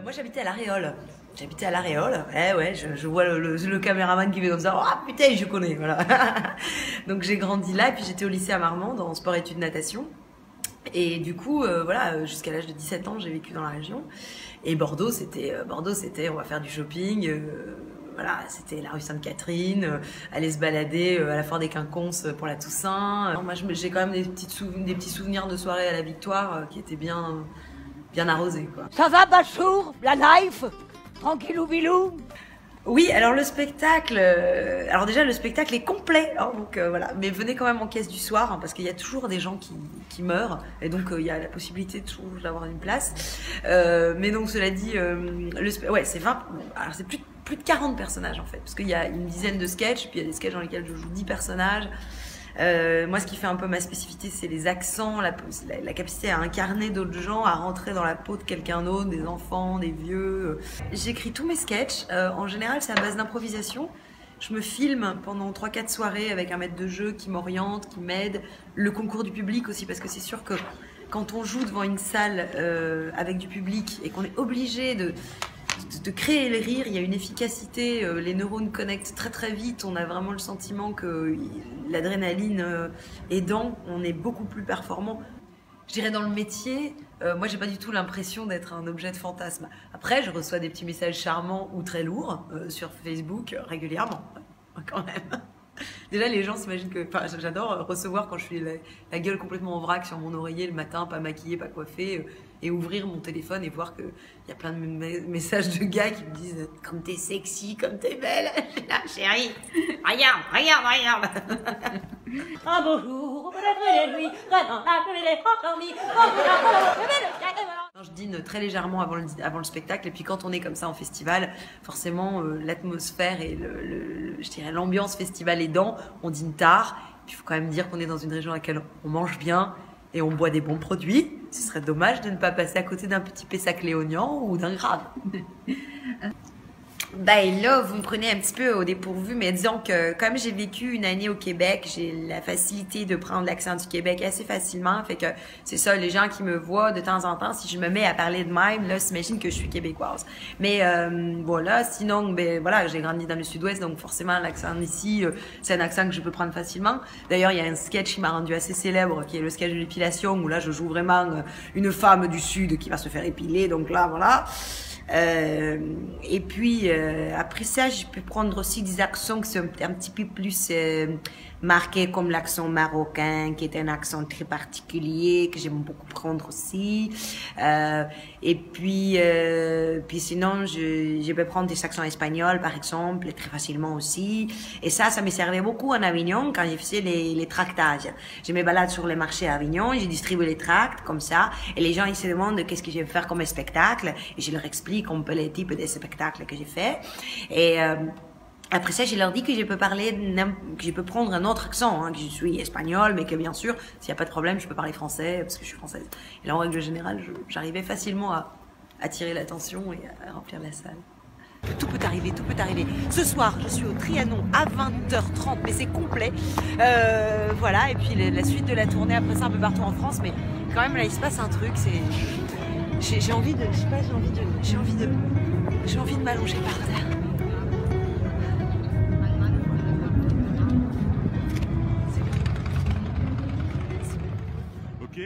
Moi j'habitais à La Réole. J'habitais à La Réole. Eh ouais, je vois le caméraman qui fait comme ça. Oh putain, je connais, voilà. Donc j'ai grandi là, et puis j'étais au lycée à Marmande en sport-études natation. Et du coup, voilà, jusqu'à l'âge de 17 ans, j'ai vécu dans la région. Et Bordeaux, c'était, on va faire du shopping. Voilà, c'était la rue Sainte-Catherine, aller se balader à la foire des Quinconces pour la Toussaint. Moi, j'ai quand même des petits souvenirs de soirées à la Victoire qui étaient bien arrosés, quoi. Ça va, Bachour? La life? Tranquillou bilou? Oui, alors le spectacle, alors déjà le spectacle est complet, hein, donc voilà. Mais venez quand même en caisse du soir, hein, parce qu'il y a toujours des gens qui meurent, et donc il y a la possibilité toujours d'avoir une place. Mais donc cela dit, ouais, c'est 20, alors c'est plus de 40 personnages en fait, parce qu'il y a une dizaine de sketchs, puis il y a des sketchs dans lesquels je joue 10 personnages. Moi, ce qui fait un peu ma spécificité, c'est les accents, la capacité à incarner d'autres gens, à rentrer dans la peau de quelqu'un d'autre, des enfants, des vieux. J'écris tous mes sketchs. En général, c'est à base d'improvisation. Je me filme pendant 3-4 soirées avec un maître de jeu qui m'oriente, qui m'aide. Le concours du public aussi, parce que c'est sûr que quand on joue devant une salle avec du public et qu'on est obligé de créer le rire, il y a une efficacité, les neurones connectent très très vite, on a vraiment le sentiment que l'adrénaline aidant, on est beaucoup plus performant. Je dirais dans le métier, moi j'ai pas du tout l'impression d'être un objet de fantasme. Après, je reçois des petits messages charmants ou très lourds sur Facebook régulièrement, quand même. Déjà, les gens s'imaginent que... Enfin, j'adore recevoir quand je suis la gueule complètement en vrac sur mon oreiller le matin, pas maquillée, pas coiffée, et ouvrir mon téléphone et voir qu'il y a plein de messages de gars qui me disent « Comme t'es sexy, comme t'es belle !» Je suis là, chérie, regarde. Un beau jour, peut-être les nuits, Je dîne très légèrement avant le spectacle, et puis quand on est comme ça en festival, forcément l'atmosphère et je dirais l'ambiance festival aidant, on dîne tard. Puis il faut quand même dire qu'on est dans une région à laquelle on mange bien et on boit des bons produits. Ce serait dommage de ne pas passer à côté d'un petit Pessac léognan ou d'un Grave. Bah et là, vous me prenez un petit peu au dépourvu, mais disons que comme j'ai vécu une année au Québec, j'ai la facilité de prendre l'accent du Québec assez facilement. Fait que c'est ça, les gens qui me voient de temps en temps, si je me mets à parler de même, là, s'imagine que je suis québécoise. Mais voilà, sinon, ben voilà, j'ai grandi dans le sud-ouest, donc forcément l'accent d'ici, c'est un accent que je peux prendre facilement. D'ailleurs, il y a un sketch qui m'a rendu assez célèbre, qui est le sketch de l'épilation, où là, je joue vraiment une femme du sud qui va se faire épiler, donc là, voilà. Et puis après ça, j'ai pu prendre aussi des accents qui sont un petit peu plus marqués, comme l'accent marocain, qui est un accent très particulier que j'aime beaucoup prendre aussi. Et puis sinon, je peux prendre des accents espagnols, par exemple, très facilement aussi. Et ça me servait beaucoup en Avignon quand je faisais les tractages. Je me balade sur les marchés à Avignon, je distribue les tracts comme ça, et les gens ils se demandent qu'est-ce que je vais faire comme spectacle, et je leur explique un peu les types de spectacles que j'ai fait. Et après ça, je leur dis que je peux prendre un autre accent, hein, que je suis espagnole, mais que bien sûr, s'il n'y a pas de problème, je peux parler français, parce que je suis française. Et là, en règle générale, j'arrivais facilement à attirer l'attention et à remplir la salle. Tout peut arriver, tout peut arriver. Ce soir, je suis au Trianon à 20h30, mais c'est complet. Voilà, et puis la suite de la tournée, après ça, un peu partout en France, mais quand même, là, il se passe un truc, j'ai envie de m'allonger par terre. Ok.